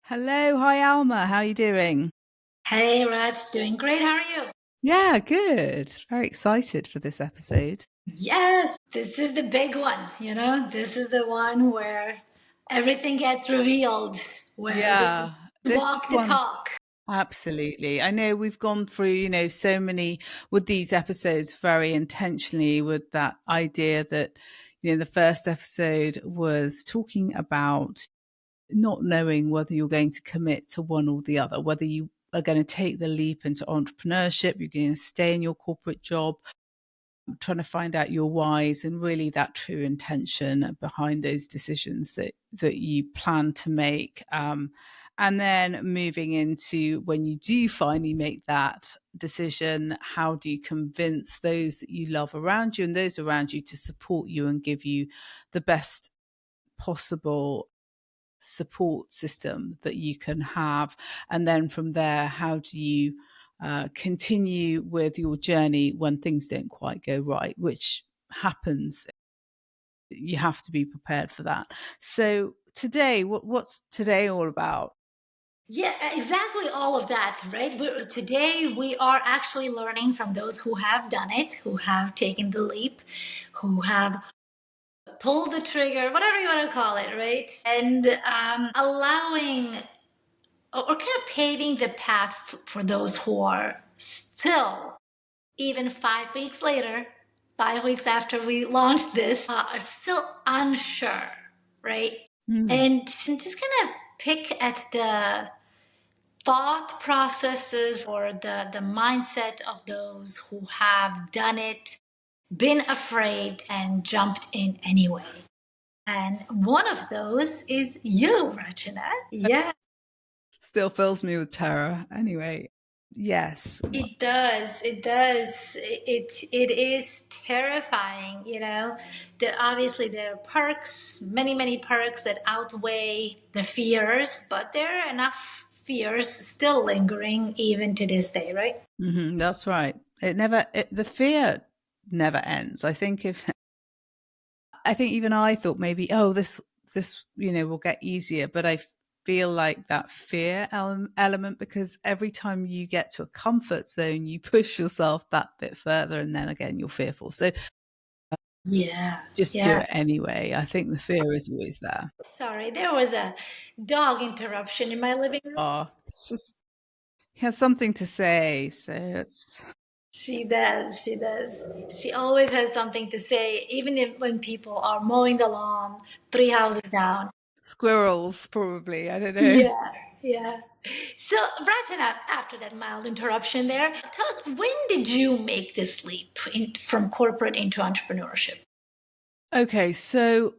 Hello, hi Alma. How are you doing? Hey Raj, doing great. How are you? Yeah, good. Very excited for this episode. Yes, this is the big one. This is the one where everything gets revealed, where we Yeah, this is walk the one. talk. Absolutely. I know we've gone through, so many with these episodes very intentionally with that idea that, the first episode was talking about not knowing whether you're going to commit to one or the other, whether you are going to take the leap into entrepreneurship, you're going to stay in your corporate job, trying to find out your whys and really that true intention behind those decisions that you plan to make, and then moving into when you do finally make that decision, how do you convince those that you love around you and those around you to support you and give you the best possible support system that you can have. And then from there, how do you continue with your journey when things don't quite go right, which happens? You have to be prepared for that. So today, what's today all about? Yeah, exactly all of that, right? Today we are actually learning from those who have done it, who have taken the leap, who have pulled the trigger, whatever you want to call it, right? And allowing or kind of paving the path for those who are still, even 5 weeks later, 5 weeks after we launched this, are still unsure, right? Mm. And just kind of pick at the thought processes or the mindset of those who have done it, been afraid, and jumped in anyway. And one of those is you, Rachana. Yeah. Still fills me with terror. Anyway, yes. It does. It does. It is terrifying, Obviously there are perks, many perks that outweigh the fears, but there are enough fears still lingering even to this day, right? That's right. The fear never ends. I think even I thought maybe, oh, this will get easier, but I feel like that fear element, because every time you get to a comfort zone, you push yourself that bit further, and then again you're fearful. So Yeah. just do Yeah. it anyway. I think the fear is always there. Sorry, there was a dog interruption in my living room. Oh, it's just he has something to say, so it's She does. She does. She always has something to say, even if when people are mowing the lawn 3 houses down. squirrels probably. I don't know. Yeah, yeah. So, Rachana, after that mild interruption there, tell us, when did you make this leap from corporate into entrepreneurship? Okay, so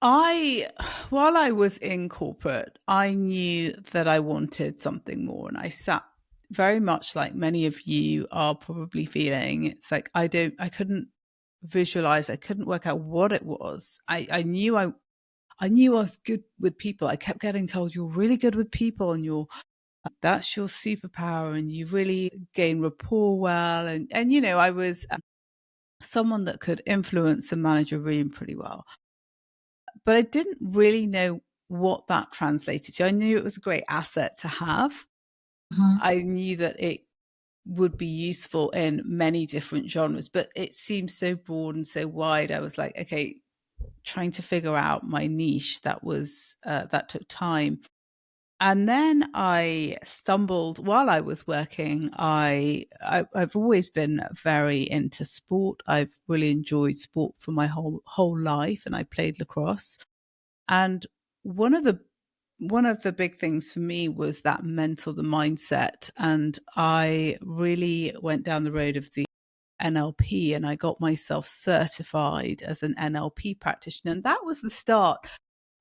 I, while I was in corporate, I knew that I wanted something more. And I sat very much like many of you are probably feeling. It's like I couldn't visualize, I couldn't work out what it was. I knew I was good with people. I kept getting told you're really good with people and that's your superpower and you really gain rapport well. And I was someone that could influence and manage a room pretty well, but I didn't really know what that translated to. I knew it was a great asset to have. Mhm. I knew that it would be useful in many different genres, but it seemed so broad and so wide. I was like, okay, trying to figure out my niche. That took time. And then I stumbled while I was working. I've always been very into sport. I've really enjoyed sport for my whole life, and I played lacrosse. And one of the one of the big things for me was that the mindset. And I really went down the road of the NLP and I got myself certified as an NLP practitioner. And that was the start.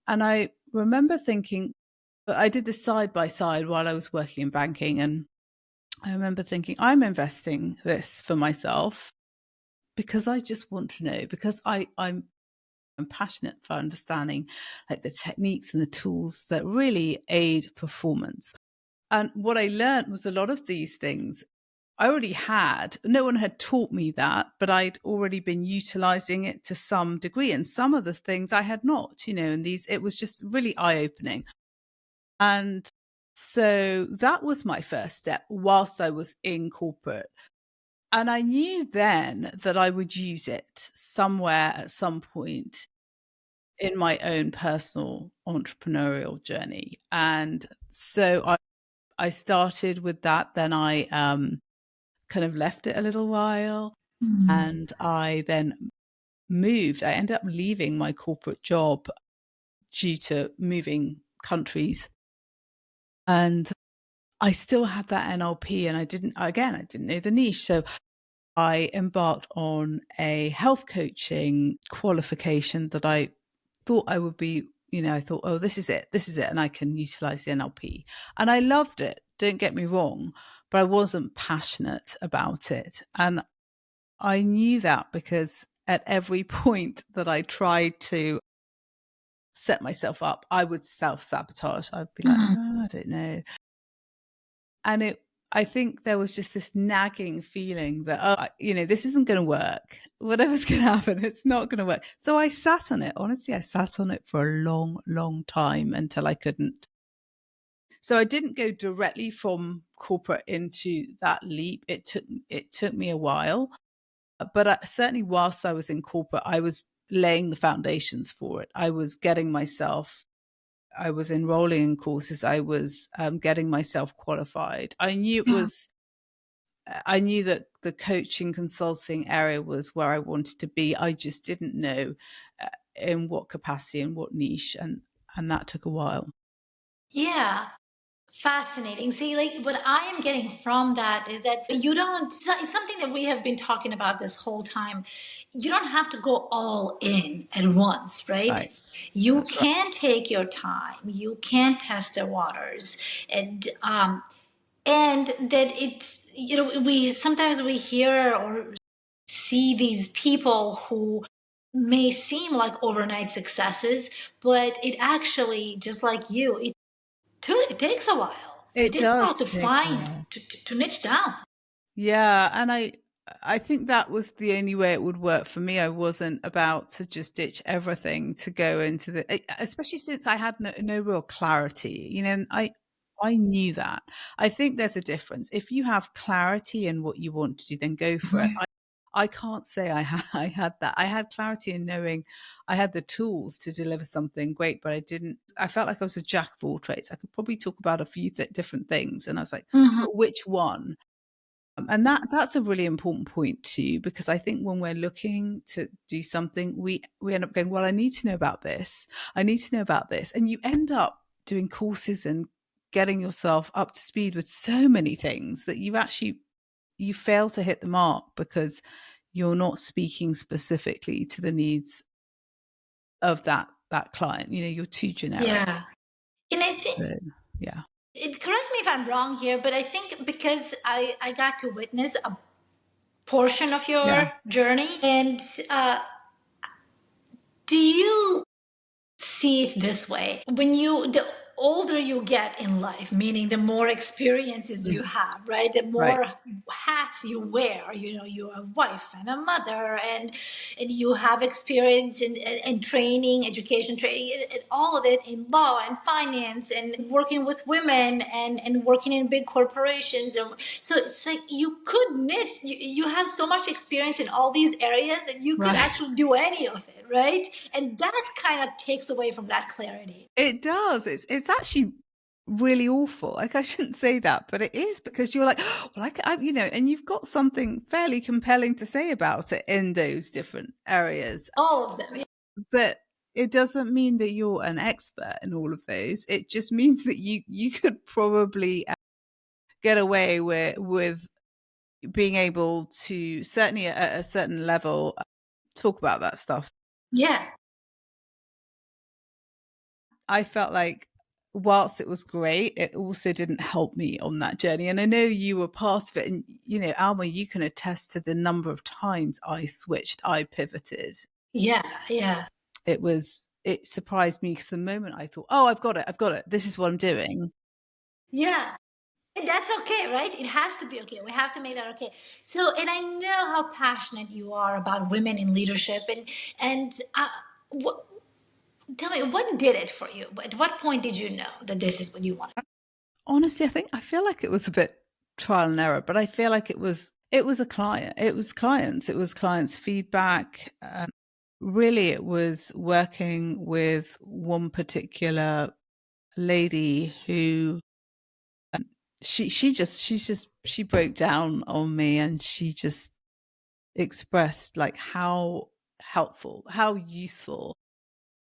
And I remember thinking, I did this side by side while I was working in banking. And I remember thinking, I'm investing this for myself because I just want to know, because I'm passionate for understanding like the techniques and the tools that really aid performance. And what I learned was a lot of these things I already had. No one had taught me that, but I'd already been utilizing it to some degree. And some of the things I had not, and it was just really eye opening. And so that was my first step whilst I was in corporate. And I knew then that I would use it somewhere at some point in my own personal entrepreneurial journey. And so I started with that. Then I kind of left it a little while, Mm. and I then moved. I ended up leaving my corporate job due to moving countries. And I still had that NLP, and I didn't know the niche. So I embarked on a health coaching qualification that I thought I would be, I thought, oh, this is it, and I can utilize the NLP. And I loved it, don't get me wrong, but I wasn't passionate about it. And I knew that because at every point that I tried to set myself up, I would self sabotage. I'd be like, Mm. oh, I don't know. And I think there was just this nagging feeling that, oh, this isn't going to work. Whatever's going to happen, it's not going to work. So I sat on it. Honestly, I sat on it for a long, long time until I couldn't. So I didn't go directly from corporate into that leap. It took me a while, but certainly whilst I was in corporate, I was laying the foundations for it. I was enrolling in courses. I was getting myself qualified. I knew that the coaching consulting area was where I wanted to be. I just didn't know in what capacity and what niche, and that took a while. Yeah. Fascinating. See, like what I am getting from that is that you don't, it's something that we have been talking about this whole time. You don't have to go all in at once, right? Right. You That's right. can take your time. You can test the waters, and that it's, we sometimes we hear or see these people who may seem like overnight successes, but it actually, just like you, it takes a while. It It takes a while does to take a find, while. to niche down. Yeah, and I think that was the only way it would work for me. I wasn't about to just ditch everything to go into especially since I had no real clarity. And I knew that. I think there's a difference. If you have clarity in what you want to do, then go for it. Mhm. I can't say I had that. I had clarity in knowing I had the tools to deliver something great, but I didn't. I felt like I was a jack of all trades. I could probably talk about a few different things, and I was like, Mhm. but which one? And that's a really important point too, because I think when we're looking to do something, we end up going, well, I need to know about this. I need to know about this. And you end up doing courses and getting yourself up to speed with so many things that you fail to hit the mark because you're not speaking specifically to the needs of that client. You're too generic. Yeah. And So yeah. correct me if I'm wrong here, but I think because I got to witness a portion of Yeah. your journey, and do you see it this way? The older you get in life, meaning the more experiences Mm. you have, right? The Right. more hats you wear, you're a wife and a mother, and you have experience in training, education training, and all of it in law and finance and working with women and working in big corporations. And so it's like you could niche, you have so much experience in all these areas that you could Right. actually do any of it, right? And that kind of takes away from that clarity. It does. It's actually really awful. Like I shouldn't say that, but it is because you're like, well, and you've got something fairly compelling to say about it in those different areas. All of them. But it doesn't mean that you're an expert in all of those. It just means that you could probably get away with being able to, certainly at a certain level, talk about that stuff. Yeah. I felt like whilst it was great, it also didn't help me on that journey. And I know you were part of it. And, Alma, you can attest to the number of times I switched, I pivoted. Yeah. Yeah. It surprised me because the moment I thought, oh, I've got it. This is what I'm doing. Yeah. And that's okay, right? It has to be okay. We have to make that okay. So, and I know how passionate you are about women in leadership, and what Tell me, what did it for you? At what point did you know that this is what you wanted? Honestly, I feel like it was a bit trial and error, but I feel like it was a client. It was clients. It was clients' feedback. Really, it was working with one particular lady who she broke down on me, and she just expressed like how helpful, how useful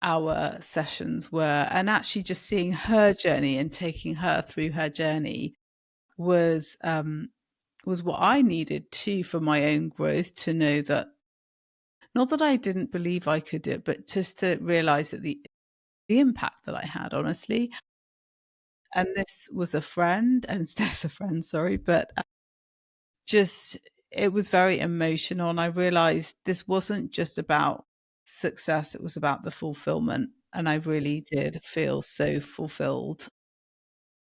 our sessions were, and actually just seeing her journey and taking her through her journey was what I needed too for my own growth, to know that, not that I didn't believe I could do it, but just to realize that the impact that I had, honestly. And this was a friend, and still a friend, sorry, but just it was very emotional, and I realized this wasn't just about success, it was about the fulfillment. And I really did feel so fulfilled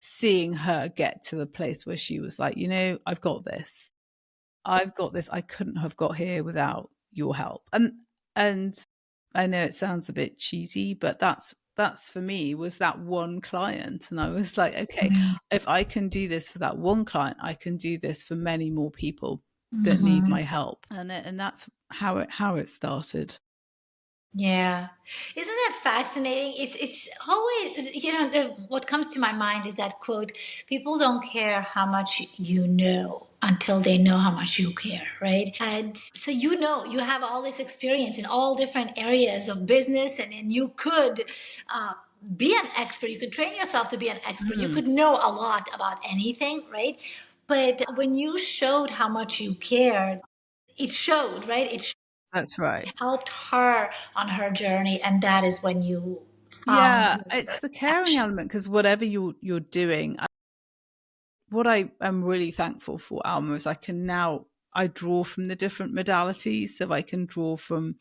seeing her get to the place where she was like, I've got this. I've got this. I couldn't have got here without your help. And I know it sounds a bit cheesy, but that's for me, was that one client. And I was like, okay, if I can do this for that one client, I can do this for many more people that need Mm-hmm. my help. And that's how it started. Yeah. Isn't that fascinating? It's always, what comes to my mind is that quote, people don't care how much you know until they know how much you care, right? And so you have all this experience in all different areas of business, and you could be an expert. You could train yourself to be an expert. You Mm, could know a lot about anything, right? But when you showed how much you cared, it showed, right? It that's right. helped her on her journey, and that is when you found Yeah, your it's the caring passion. element, because whatever you're doing, what I am really thankful for, Alma, is I draw from the different modalities. So I can draw from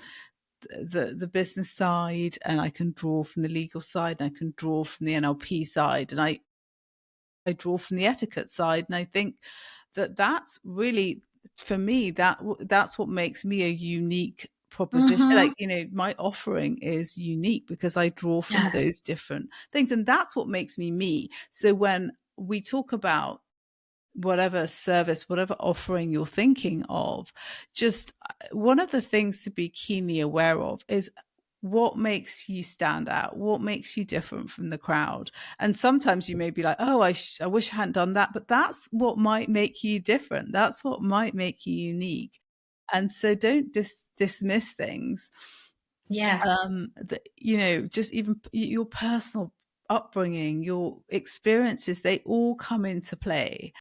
the business side, and I can draw from the legal side, and I can draw from the NLP side, and I draw from the etiquette side. And I think that that's really, for me, that's what makes me a unique proposition. Mm-hmm. Like, my offering is unique because I draw from Yes. those different things, and that's what makes me me. So when we talk about whatever service, whatever offering you're thinking of, just one of the things to be keenly aware of is what makes you stand out, what makes you different from the crowd. And sometimes you may be like, oh, I wish I hadn't done that, but that's what might make you different. That's what might make you unique. And so don't dismiss things. Yeah. Just even your personal upbringing, your experiences, they all come into play.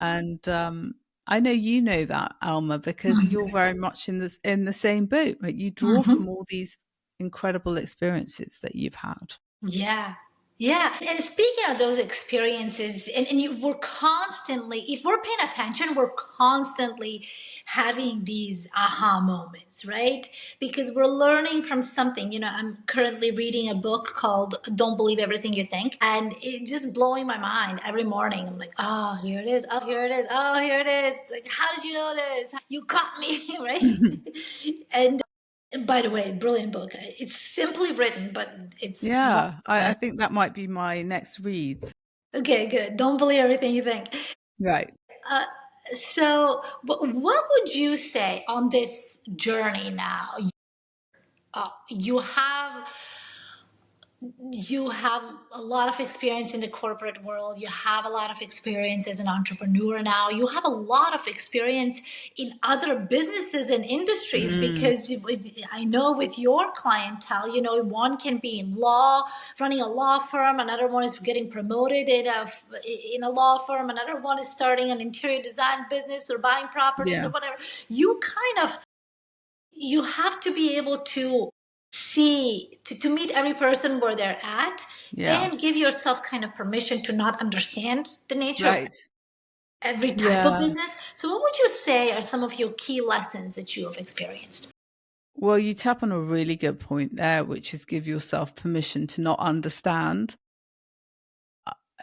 And I know you know that, Alma, because you're very much in the same boat, right? You draw Mm-hmm. from all these incredible experiences that you've had. Yeah. Yeah. And speaking of those experiences, we're constantly, if we're paying attention, we're constantly having these aha moments, right? Because we're learning from something. I'm currently reading a book called Don't Believe Everything You Think, and it just blowing my mind every morning. I'm like, oh, here it is. Oh, here it is. Oh, here it is. Like, how did you know this? You caught me, right? And by the way, brilliant book. It's simply written, but it's one of Yeah, the I best. think that might be my next read. Okay, good. Don't believe everything you think. Right. Uh, so, what would you say on this journey now? You have a lot of experience in the corporate world. You have a lot of experience as an entrepreneur now. You have a lot of experience in other businesses and industries, Mm, because I know with your clientele, one can be in law, running a law firm, another one is getting promoted in a law firm, another one is starting an interior design business or buying properties yeah, or whatever. You have to be able to to meet every person where they're at, yeah, and give yourself kind of permission to not understand the nature of right. every type of Yeah. business. So what would you say are some of your key lessons that you have experienced? Well, you tap on a really good point there, which is give yourself permission to not understand.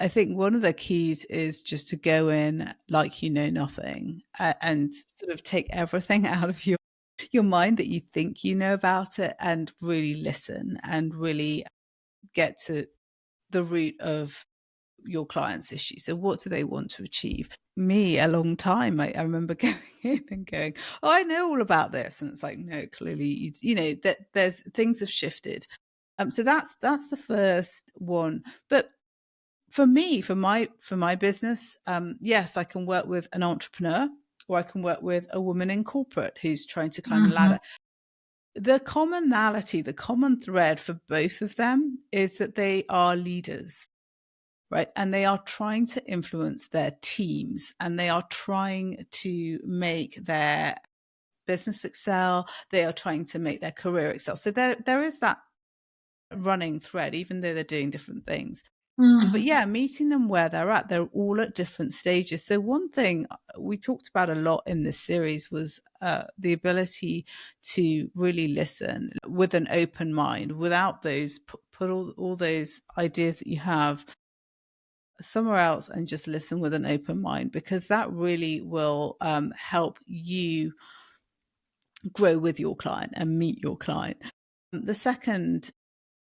I think one of the keys is just to go in like you know nothing, and sort of take everything out of your mind that you think you know about it, and really listen and really get to the root of your client's issue. So what do they want to achieve? Me, a long time, I remember going in and going, oh, I know all about this. And it's like, no, clearly, that there's things have shifted. So that's the first one. But for me, for my business, yes, I can work with an entrepreneur, or I can work with a woman in corporate who's trying to climb the Mhm. ladder. The commonality, the common thread for both of them is that they are leaders, right? And they are trying to influence their teams, and they are trying to make their business excel. They are trying to make their career excel. So there is that running thread, even though they're doing different things. But Mhm. yeah, meeting them where they're at, they're all at different stages. So one thing we talked about a lot in this series was the ability to really listen with an open mind, without those put all those ideas that you have somewhere else, and just listen with an open mind, because that really will help you grow with your client and meet your client. The second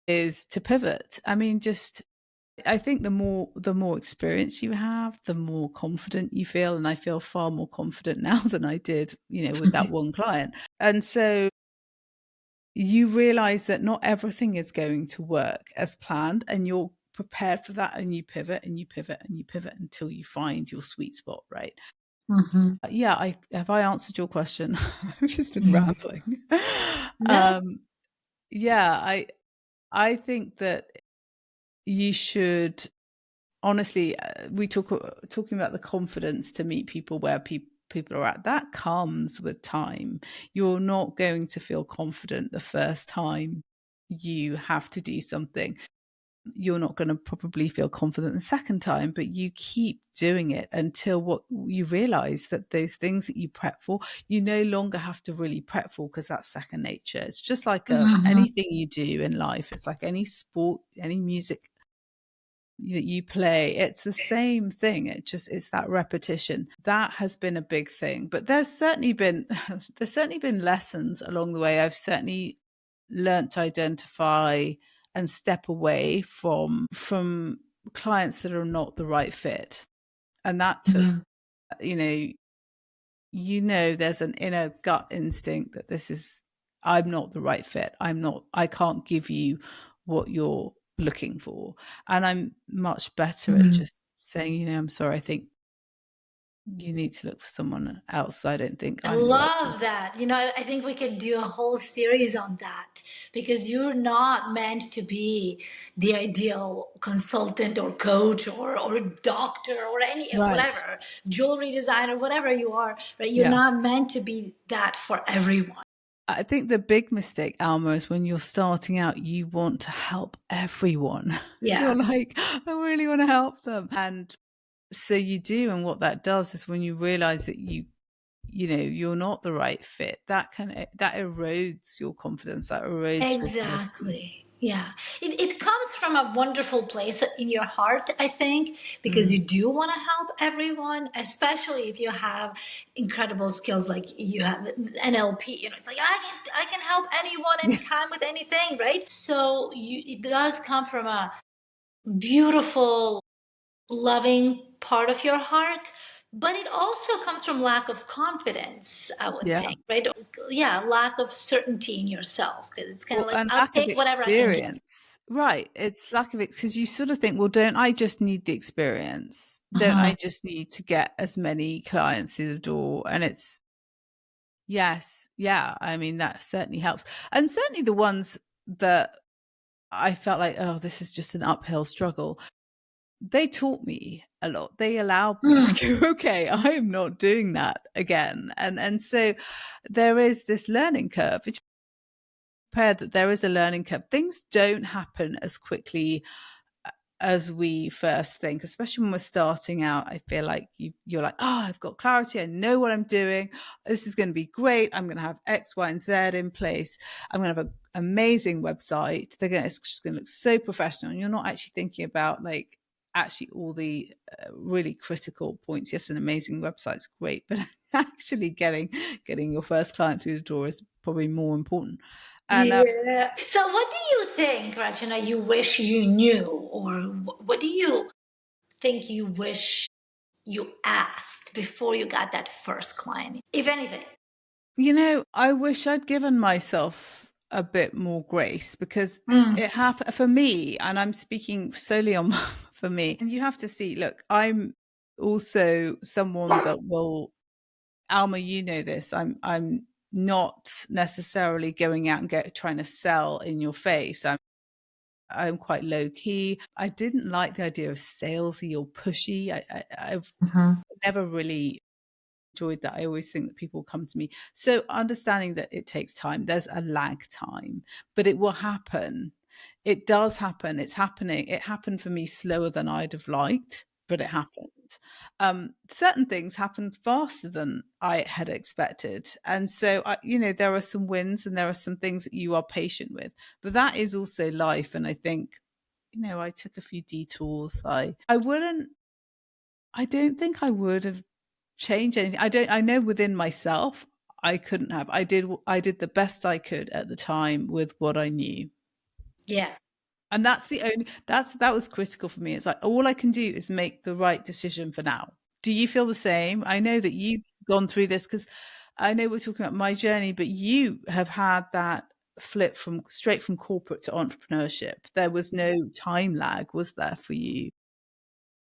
is to pivot. I mean, just I think the more experience you have, the more confident you feel, and I feel far more confident now than I did, with that one client. And so you realize that not everything is going to work as planned, and you're prepared for that, and you pivot and you pivot and you pivot until you find your sweet spot, right? Mhm. Yeah, I answered your question. I've just been Mhm. rambling. No. um yeah, I think that you should honestly, we talking about the confidence to meet people where people are at. That comes with time. You're not going to feel confident the first time you have to do something. You're not going to probably feel confident the second time, but you keep doing it until what you realize that those things that you prep for, you no longer have to really prep for, because that's second nature. It's just like Mhm. anything you do in life. It's like any sport, any music that you play. It's the same thing. It's that repetition that has been a big thing. But there's certainly been lessons along the way. I've certainly learnt to identify and step away from clients that are not the right fit. And that took, Mhm. you know there's an inner gut instinct that I'm not the right fit. I can't give you what you're looking for. And I'm much better at Mhm. just saying, I'm sorry, I think you need to look for someone else. I don't think I I'm the right person. love that. I think we could do a whole series on that, because you're not meant to be the ideal consultant or coach or doctor or any Right. whatever, jewelry designer, whatever you are, right? You're Yeah. not meant to be that for everyone. I think the big mistake, Alma, is when you're starting out, you want to help everyone. You're Yeah. like, I really want to help them. And so you do. And what that does is, when you realize that you're not the right fit, that erodes your confidence, that erodes your ability. Exactly. Yeah. It comes from a wonderful place in your heart, I think, because Mm. you do want to help everyone, especially if you have incredible skills like you have NLP. It's like I can help anyone Yeah. anytime with anything, right? So it does come from a beautiful, loving part of your heart. But it also comes from lack of confidence, I would Yeah. think, right? Yeah, lack of certainty in yourself, because it's kind of Well, like and I'll lack of take whatever I can get. experience. Right. It's lack of it, because you sort of think, well, don't I just need the experience? Don't Uh-huh. I just need to get as many clients through the door? And it's, yes. Yeah. I mean, that certainly helps. And certainly the ones that I felt like, oh, this is just an uphill struggle, they taught me a lot. They allowed me Hmm. to go, okay, I am not doing that again. And so there is this learning curve. It's prepared that there is a learning curve. Things don't happen as quickly as we first think, especially when we're starting out. I feel like you're like, oh, I've got clarity. I know what I'm doing. This is going to be great. I'm going to have X, Y, and Z in place. I'm going to have an amazing website. It's just going to look so professional. And you're not actually thinking about, like, actually all the really critical points. Yes, an amazing website's great, but actually getting your first client through the door is probably more important. And Yeah. So, what do you think, Rachana, you wish you knew? Or what do you think you wish you asked before you got that first client, if anything? I wish I'd given myself a bit more grace, because Mm. it happened for me, and I'm speaking solely on for me. And you have to see, look, I'm also someone that will, Alma, you know this. I'm not necessarily going out and trying to sell in your face. I'm quite low key. I didn't like the idea of salesy or pushy. I've Mhm. never really enjoyed that. I always think that people come to me. So understanding that it takes time, there's a lag time, but it will happen. It does happen. It's happening. It happened for me slower than I'd have liked, but it happened. Certain things happened faster than I had expected. And so, there are some wins and there are some things that you are patient with, but that is also life. And I think, I took a few detours. I don't think I would have changed anything. I know within myself, I couldn't have. I did the best I could at the time with what I knew. Yeah. And that was critical for me. It's like, all I can do is make the right decision for now. Do you feel the same? I know that you've gone through this, because I know we're talking about my journey, but you have had that flip from straight from corporate to entrepreneurship. There was no time lag, was there, for you?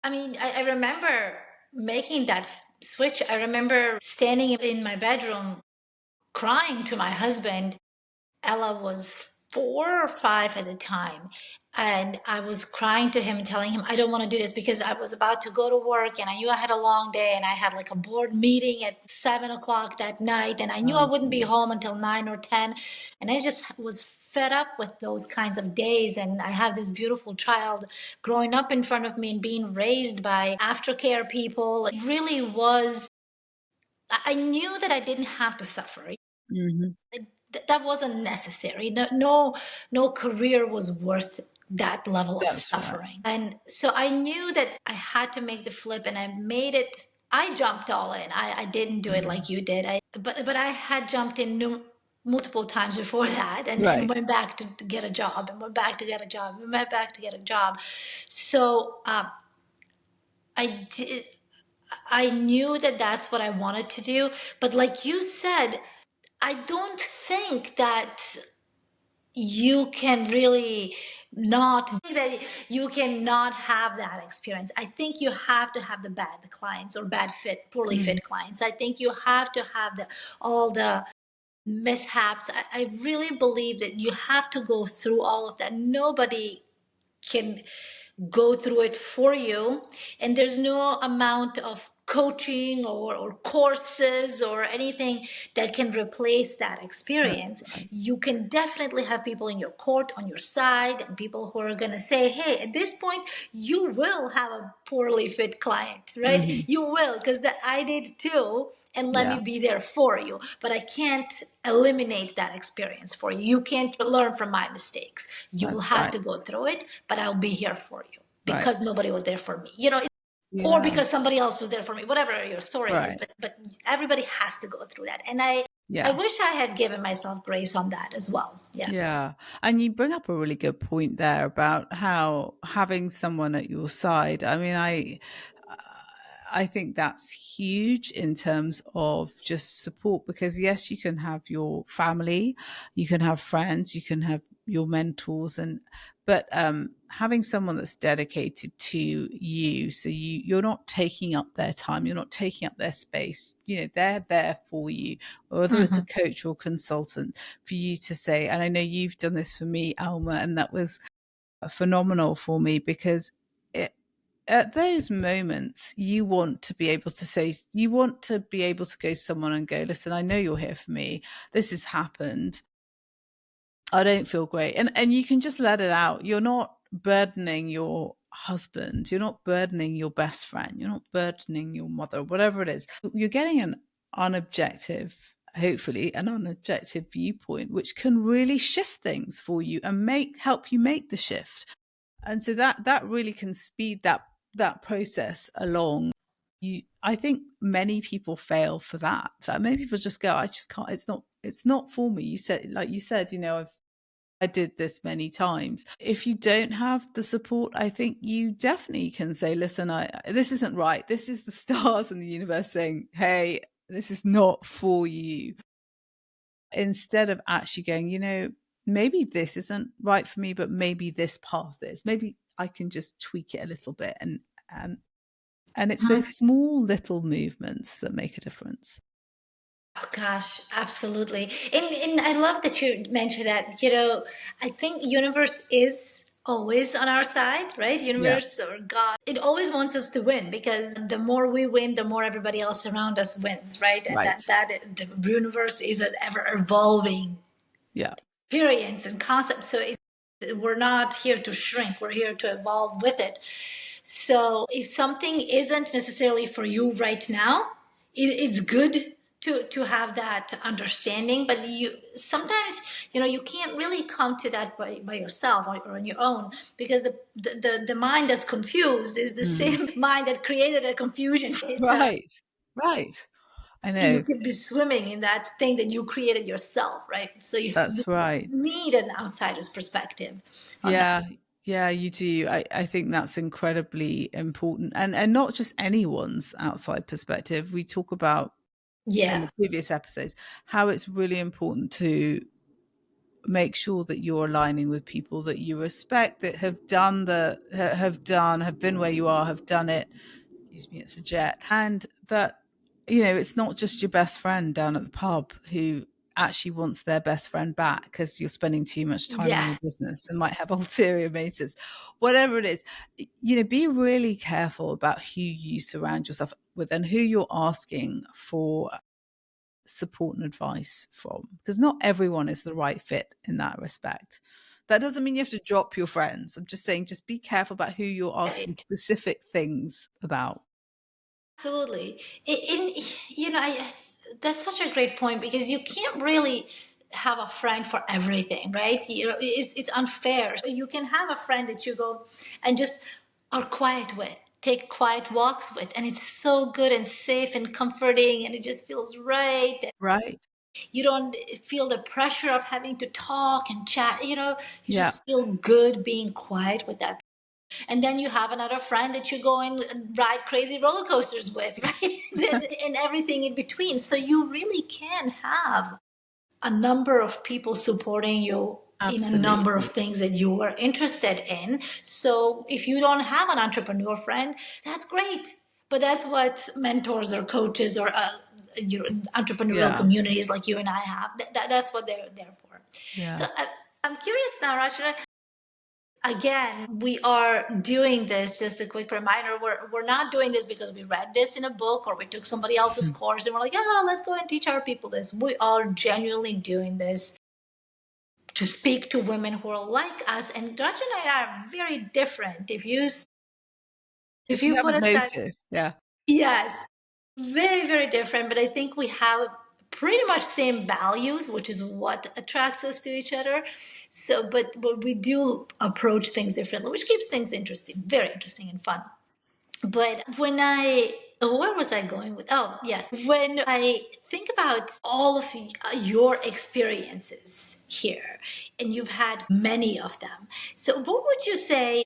I mean, I remember making that switch. I remember standing in my bedroom crying to my husband. Ella was 4 or 5 at the time. And I was crying to him and telling him, I don't want to do this, because I was about to go to work and I knew I had a long day and I had like a board meeting at 7 o'clock that night. And I knew I Oh, wouldn't be God. home until 9 or 10. And I just was fed up with those kinds of days. And I have this beautiful child growing up in front of me and being raised by aftercare people. It really was, I knew that I didn't have to suffer. Mhm. That wasn't necessary. No career was worth that level of That's right. suffering. And so I knew that I had to make the flip, and I made it. I jumped all in. I didn't do it like you did. But I had jumped in multiple times before that, and Right. went back to get a job, and went back to get a job, and went back to get a job. So I did. I knew that that's what I wanted to do. But like you said, I don't think that you can really not that you cannot have that experience. I think you have to have the bad clients, or bad fit, poorly Mhm. fit clients. I think you have to have all the mishaps. I really believe that you have to go through all of that. Nobody can go through it for you. And there's no amount of coaching or courses or anything that can replace that That's experience. right. You can definitely have people in your court on your side, and people who are going to say, hey, at this point, you will have a poorly fit client, right? Mhm. You will, because I did too. And let me Yeah, be there for you. But I can't eliminate that experience for you. You can't learn from my mistakes. You will that's have right. to go through it, but I'll be here for you Right. because nobody was there for me. Or Yeah. because somebody else was there for me, whatever your story is. Right. But everybody has to go through that. And I Yeah. wish I had given myself grace on that as well. Yeah. Yeah. And you bring up a really good point there about how having someone at your side. I mean, I think that's huge in terms of just support, because yes, you can have your family, you can have friends, you can have your mentors, but having someone that's dedicated to you, so you're not taking up their time, you're not taking up their space. They're there for you, whether it's a Hmm. coach or consultant, for you to say. And I know you've done this for me, Alma, and that was phenomenal for me, because it, at those moments, you want to be able to say, you want to be able to go to someone and go, listen, I know you're here for me. This has happened. I don't feel great. And you can just let it out. You're not burdening your husband. You're not burdening your best friend. You're not burdening your mother, whatever it is. You're getting an unobjective, hopefully an unobjective viewpoint, which can really shift things for you and help you make the shift. And so that really can speed that that process along, I think many people fail for that. In fact, many people just go, I just can't, it's not for me. You said, like you said, I did this many times. If you don't have the support, I think you definitely can say, listen, this isn't right. This is the stars and the universe saying, hey, this is not for you. Instead of actually going, maybe this isn't right for me, but maybe this path is. Maybe I can just tweak it a little bit. And it's those small little movements that make a difference. Oh gosh, absolutely. And I love that you mentioned that. I think universe is always on our side, right? Yeah, Universe or God, it always wants us to win because the more we win, the more everybody else around us wins, right? And right. that the universe is an ever evolving Yeah, experience and concept. So we're not here to shrink, we're here to evolve with it. So if something isn't necessarily for you right now, it's good to have that understanding. But you sometimes, you can't really come to that by yourself or on your own, because the mind that's confused is the same mind that created a confusion. right. I You know. could be swimming in that thing that you created yourself, right? So you That's right. need an outsider's perspective on that. Yeah, yeah, you do. I think that's incredibly important, and not just anyone's outside perspective. We talk about in Yeah. the previous episodes how it's really important to make sure that you're aligning with people that you respect, that have been where you are, have done it. Excuse me, it's a jet. And that, it's not just your best friend down at the pub who actually wants their best friend back because you're spending too much time on Yeah. your business and might have ulterior motives. Whatever it is, be really careful about who you surround yourself with and who you're asking for support and advice from, because not everyone is the right fit in that respect. That doesn't mean you have to drop your friends. I'm just saying, just be careful about who you're asking Right. specific things about. Absolutely. That's such a great point because you can't really have a friend for everything, right? It's unfair. So you can have a friend that you go and just are quiet with, take quiet walks with, and it's so good and safe and comforting, and it just feels right. Right. You don't feel the pressure of having to talk and chat. You Yeah. just feel good being quiet with that. And then you have another friend that you go and ride crazy roller coasters with, right? And everything in between. So you really can have a number of people supporting you in a number of Absolutely. things that you are interested in. So if you don't have an entrepreneur friend, that's great. But that's what mentors or coaches or entrepreneurial Yeah. communities like you and I have. That's what they're there for. Yeah. So I'm curious now, Rachna. Again, we are doing this, just a quick reminder, we're not doing this because we read this in a book or we took somebody else's course and we're like, oh, let's go and teach our people this. We are genuinely doing this to speak to women who are like us. And Raj and I are very different. If If you you put haven't aside, noticed, yeah. yes, very, very different. But I think we have pretty much same values, which is what attracts us to each other. So, but we do approach things differently, which keeps things interesting, very interesting and fun. But where was I going with? Oh, yes. When I think about all of your experiences here, and you've had many of them. So, what would you say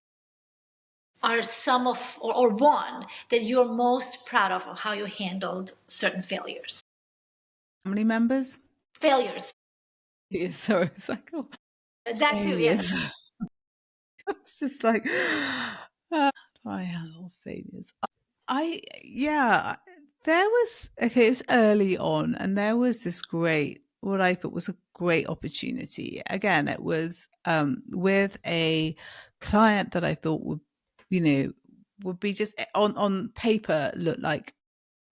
are some of, or one that you're most proud of how you handled certain failures? Family members? Failures. Yeah, sorry. It's like, oh, That too, failures. yes. It's just like, I handle failures. Yeah, there was, okay, it was early on, and there was this what I thought was a great opportunity. Again, it was with a client that I thought you know, would be just on paper look like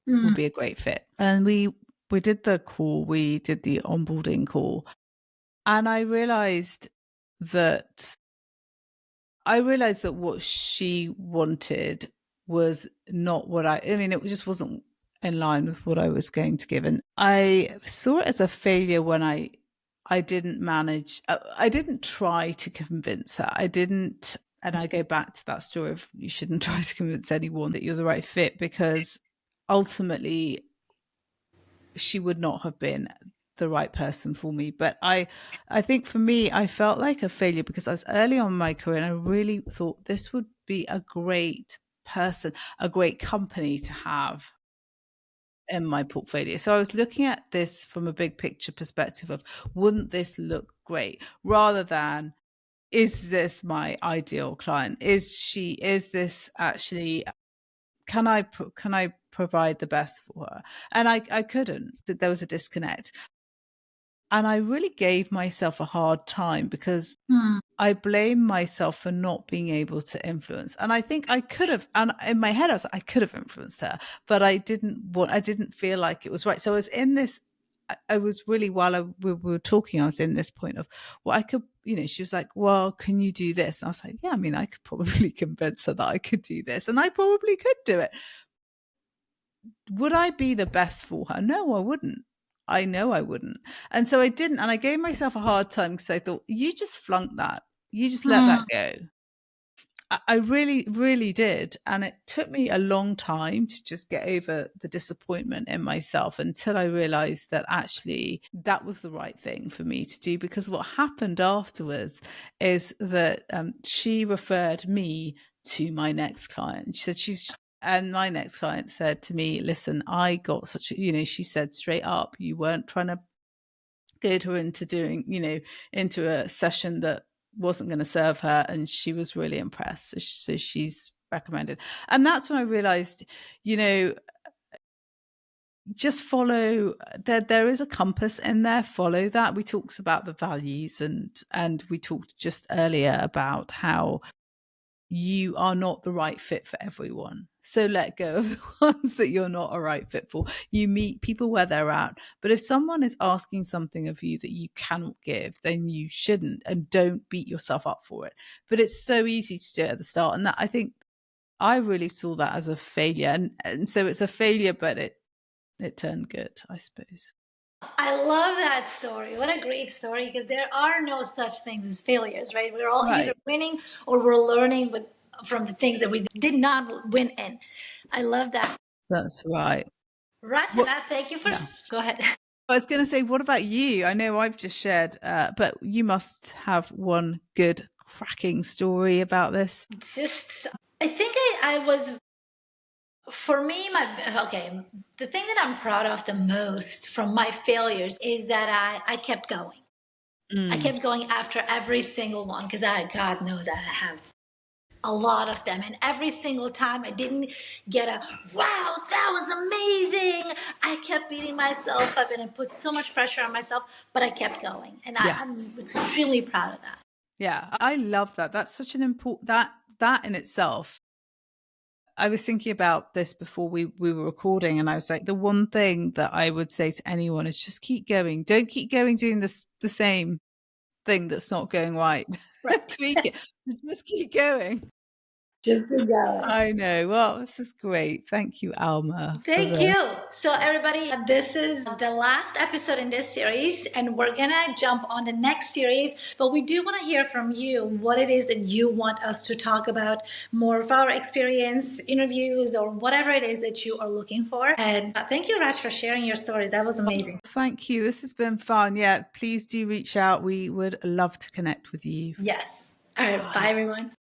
would Mm. be a great fit. And we did the call, we did the onboarding call, and that I realized that what she wanted was not what I mean, it just wasn't in line with what I was going to give. And I saw it as a failure when I didn't manage, I didn't try to convince her. I didn't And I go back to that story of you shouldn't try to convince anyone that you're the right fit, because ultimately she would not have been the right person for me. But I think for me, I felt like a failure because I was early on in my career and I really thought this would be a great person, a great company to have in my portfolio. So I was looking at this from a big picture perspective of, wouldn't this look great, rather than, is this my ideal client? Is this actually, can I provide the best for her? And I couldn't. There was a disconnect. And I really gave myself a hard time because I blame myself for not being able to influence. And I think I could have, and in my head, I was like, I could have influenced her, but I didn't feel like it was right. So I was in this, I was really, while we were talking, I was in this point of, well, I could, she was like, well, can you do this? And I was like, yeah, I mean, I could probably convince her that I could do this, and I probably could do it. Would I be the best for her? No, I wouldn't. I know I wouldn't. And so I didn't. And I gave myself a hard time because I thought, you just flunked that. You just let that go. I really, really did. And it took me a long time to just get over the disappointment in myself until I realized that actually that was the right thing for me to do. Because what happened afterwards is that she referred me to my next client. She said and my next client said to me, listen, I got such a, she said straight up, you weren't trying to goad her into doing, into a session that wasn't going to serve her. And she was really impressed. So she's recommended. And that's when I realized, just follow, there is a compass in there, follow that. We talked about the values and we talked just earlier about how you are not the right fit for everyone. So let go of the ones that you're not a right fit for. You meet people where they're at. But if someone is asking something of you that you cannot give, then you shouldn't, and don't beat yourself up for it. But it's so easy to do it at the start. And that, I think I really saw that as a failure. And so it's a failure, but it turned good, I suppose. I love that story. What a great story, because there are no such things as failures, right? We're all either winning or we're learning from the things that we did not win in. I love that. That's right. Rachana, thank you for... Yeah. Go ahead. I was going to say, what about you? I know I've just shared, but you must have one good, cracking story about this. I think I was... For me, the thing that I'm proud of the most from my failures is that I kept going. I kept going after every single one, because God knows I have a lot of them. And every single time I didn't get a, wow, that was amazing. I kept beating myself up and I put so much pressure on myself, but I kept going. And I'm extremely proud of that. Yeah, I love that. That's such an important, that in itself. I was thinking about this before we were recording, and I was like, the one thing that I would say to anyone is just keep going. Don't keep going doing the same thing that's not going right. Tweak it. Just keep going. Just keep going. I know. Well, this is great. Thank you, Alma. Thank you. So everybody, this is the last episode in this series, and we're gonna jump on the next series, but we do want to hear from you what it is that you want us to talk about, more of our experience, interviews, or whatever it is that you are looking for. And thank you, Raj, for sharing your story. That was amazing. Thank you. This has been fun. Yeah, please do reach out. We would love to connect with you. Yes. All right. Bye, everyone.